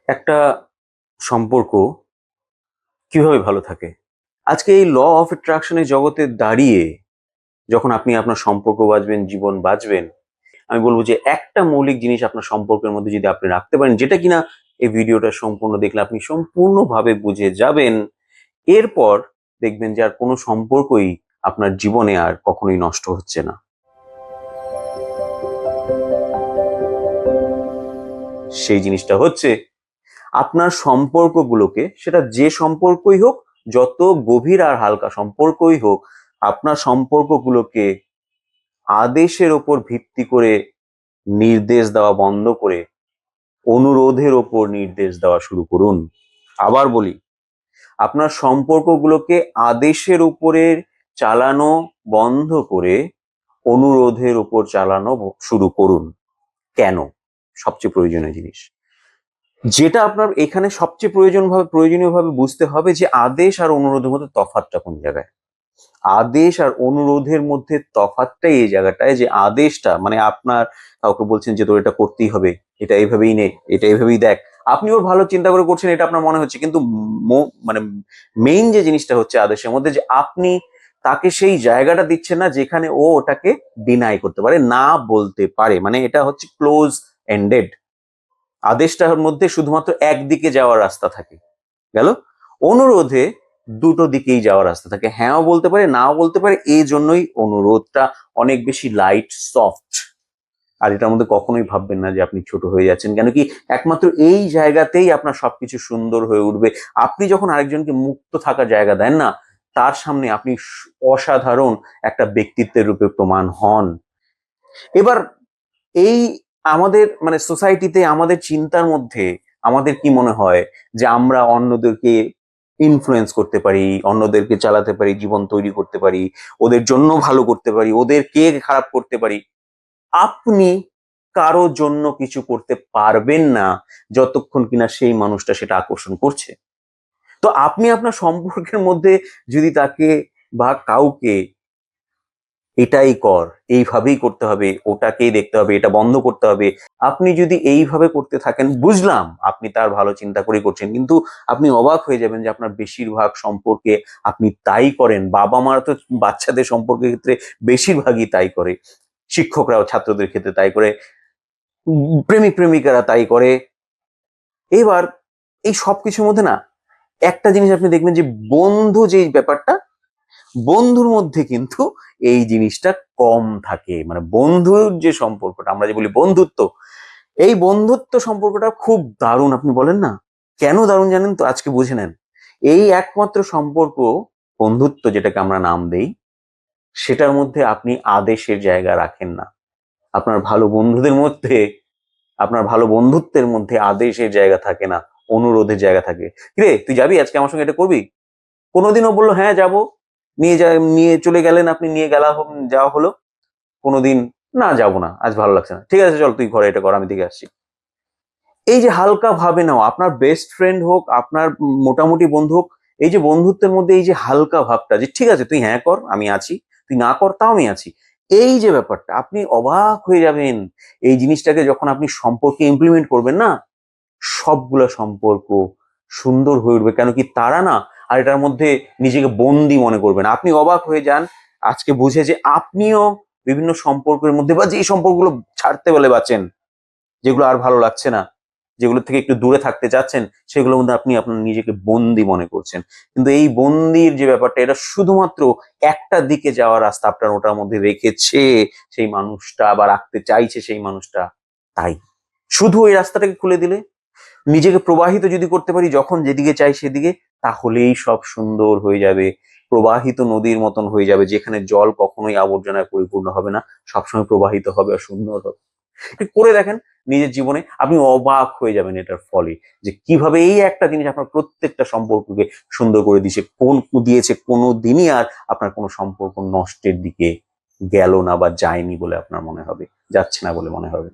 একটা সম্পর্ক কিভাবে ভালো থাকে? আজকে এই ল অফ অ্যাট্রাকশনের জগতে দাঁড়িয়ে যখন আপনি আপনার সম্পর্ক বাঁচবেন, জীবন বাঁচবেন, আমি বলব যে একটা মৌলিক জিনিস আপনার সম্পর্কের মধ্যে যদি আপনি রাখতে পারেন, যেটা কিনা এই ভিডিওটা সম্পূর্ণ দেখলে আপনি সম্পূর্ণভাবে বুঝে যাবেন। এরপর দেখবেন যে আর কোনো সম্পর্কই আপনার জীবনে আর কখনোই নষ্ট হচ্ছে না। সেই জিনিসটা হচ্ছে আপনার সম্পর্কগুলোকে, সেটা যে সম্পর্কই হোক, যত গভীর আর হালকা সম্পর্কই হোক, আপনার সম্পর্কগুলোকে আদেশের ওপর ভিত্তি করে নির্দেশ দেওয়া বন্ধ করে অনুরোধের ওপর নির্দেশ দেওয়া শুরু করুন। আবার বলি, আপনার সম্পর্কগুলোকে আদেশের উপরে চালানো বন্ধ করে অনুরোধের ওপর চালানো শুরু করুন। কেন? সবচেয়ে প্রয়োজনীয় জিনিস যেটা আপনার এখানে সবচেয়ে প্রয়োজনীয়ভাবে বুঝতে হবে যে আদেশ আর অনুরোধের মধ্যে তফাৎটা কোন জায়গায়। আদেশ আর অনুরোধের মধ্যে তফাৎটাই এই জায়গাটায় যে আদেশটা মানে আপনার কাউকে বলছেন যে তোর এটা করতেই হবে, এটা এইভাবেই নে, এটা এইভাবেই দেখ, আপনি ওর ভালো চিন্তা করে করছেন, এটা আপনার মনে হচ্ছে, কিন্তু মানে মেইন যে জিনিসটা হচ্ছে আদেশের মধ্যে যে আপনি তাকে সেই জায়গাটা দিচ্ছেন না যেখানে ও ওটাকে ডিনাই করতে পারে, না বলতে পারে। মানে এটা হচ্ছে ক্লোজ এন্ডেড। আদেশটার মধ্যে শুধুমাত্র একদিকে যাওয়ার রাস্তা থাকে, গেল। অনুরোধে দুটো দিকেই যাওয়ার রাস্তা থাকে, হ্যাঁও বলতে পারে, নাও বলতে পারে। এই জন্যই অনুরোধটা অনেক বেশি লাইট, সফট। আর এটার মধ্যে কখনোই ভাববেন না যে আপনি ছোট হয়ে যাচ্ছেন, কেন কি একমাত্র এই জায়গাতেই আপনার সবকিছু সুন্দর হয়ে উঠবে। আপনি যখন আরেকজনকে মুক্ত থাকার জায়গা দেন না, তার সামনে আপনি অসাধারণ একটা ব্যক্তিত্বের রূপে প্রমাণ হন। এবার এই আমাদের মানে সোসাইটিতে আমাদের চিন্তার মধ্যে আমাদের কি মনে হয় যে আমরা অন্যদেরকে ইনফ্লুয়েন্স করতে পারি, অন্যদেরকে চালাতে পারি, জীবন তৈরি করতে পারি, ওদের জন্য ভালো করতে পারি, ওদেরকে খারাপ করতে পারি। আপনি কারো জন্য কিছু করতে পারবেন না যতক্ষণ কিনা সেই মানুষটা সেটা আকর্ষণ করছে। তো আপনি আপনার সম্পর্কের মধ্যে যদি তাকে বা কাউকে এটাই কর, এইভাবেই করতে হবে, ওটাকেই দেখতে হবে, এটা বন্ধ করতে হবে, আপনি যদি এইভাবে করতে থাকেন, বুঝলাম আপনি তার ভালো চিন্তা করে করছেন, কিন্তু আপনি অবাক হয়ে যাবেন যে আপনার বেশিরভাগ সম্পর্কে আপনি তাই করেন। বাবা মারা তো বাচ্চাদের সম্পর্কের ক্ষেত্রে বেশিরভাগই তাই করে, শিক্ষকরাও ছাত্রদের ক্ষেত্রে তাই করে, প্রেমিক প্রেমিকারা তাই করে। এবার এই সবকিছুর মধ্যে না একটা জিনিস আপনি দেখবেন যে বন্ধু যেই ব্যাপারটা, বন্ধুর মধ্যে কিন্তু এই জিনিসটা কম থাকে। মানে বন্ধুর যে সম্পর্কটা, আমরা যে বলি বন্ধুত্ব, এই বন্ধুত্ব সম্পর্কটা খুব দারুণ। আপনি বলেন না কেন দারুণ, জানেন তো? আজকে বুঝে নেন। এই একমাত্র সম্পর্ক বন্ধুত্ব, যেটাকে আমরা নাম দেই, সেটার মধ্যে আপনি আদেশের জায়গা রাখেন না। আপনার ভালো বন্ধুদের মধ্যে, আপনার ভালো বন্ধুত্বের মধ্যে আদেশের জায়গা থাকে না, অনুরোধের জায়গা থাকে। কিরে তুই যাবি আজকে আমার সঙ্গে, এটা করবি? কোনোদিনও বললো হ্যাঁ যাবো, নিয়ে চলে গেলেন, আপনি নিয়ে যাওয়া হলো। কোনোদিন না যাবো না, আজ ভালো লাগছে না, ঠিক আছে চল তুই ঘরে এটা কর, আমি দেখে আসছি। এই যে হালকা ভাবে নাও, আপনার বেস্ট ফ্রেন্ড হোক, আপনার মোটামুটি বন্ধু হোক, এই যে বন্ধুত্বের মধ্যে এই যে হালকা ভাবটা, যে ঠিক আছে তুই হ্যাঁ কর আমি আছি, তুই না কর তাও আমি আছি, এই যে ব্যাপারটা, আপনি অবাক হয়ে যাবেন। এই জিনিসটাকে যখন আপনি সম্পর্কে ইমপ্লিমেন্ট করবেন না, সবগুলো সম্পর্ক সুন্দর হয়ে উঠবে। কেন কি তারা না আর এটার মধ্যে নিজেকে বন্দি মনে করবেন। আপনি অবাক হয়ে যান আজকে বুঝে যে আপনিও বিভিন্ন সম্পর্কের মধ্যে, বা যে সম্পর্কগুলো ছাড়তে বলে বাঁচেন, যেগুলো আর ভালো লাগছে না, যেগুলো থেকে একটু দূরে থাকতে চাচ্ছেন, সেগুলোর মধ্যে আপনি আপনার নিজেকে বন্দি মনে করছেন। কিন্তু এই বন্দির যে ব্যাপারটা, এটা শুধুমাত্র একটা দিকে যাওয়ার রাস্তা আপনার ওটার মধ্যে রেখেছে সেই মানুষটা, বা রাখতে চাইছে সেই মানুষটা। তাই শুধু ওই রাস্তাটাকে খুলে দিলে, নিজেকে প্রবাহিত যদি করতে পারি যখন যেদিকে চাই সেদিকে, তাহলেই সব সুন্দর হয়ে যাবে। প্রবাহিত নদীর মতন হয়ে যাবে, যেখানে জল কখনোই আবর্জনায় পরিপূর্ণ হবে না, সবসময় প্রবাহিত হবে আর সুন্দর হবে। করে দেখেন নিজের জীবনে, আপনি অবাক হয়ে যাবেন এটার ফলে, যে কিভাবে এই একটা জিনিস আপনার প্রত্যেকটা সম্পর্ককে সুন্দর করে দিয়েছে। কোনো দিনই আর আপনার কোনো সম্পর্ক নষ্টের দিকে গেল না বা যায়নি বলে আপনার মনে হবে, যাচ্ছে না বলে মনে হবে।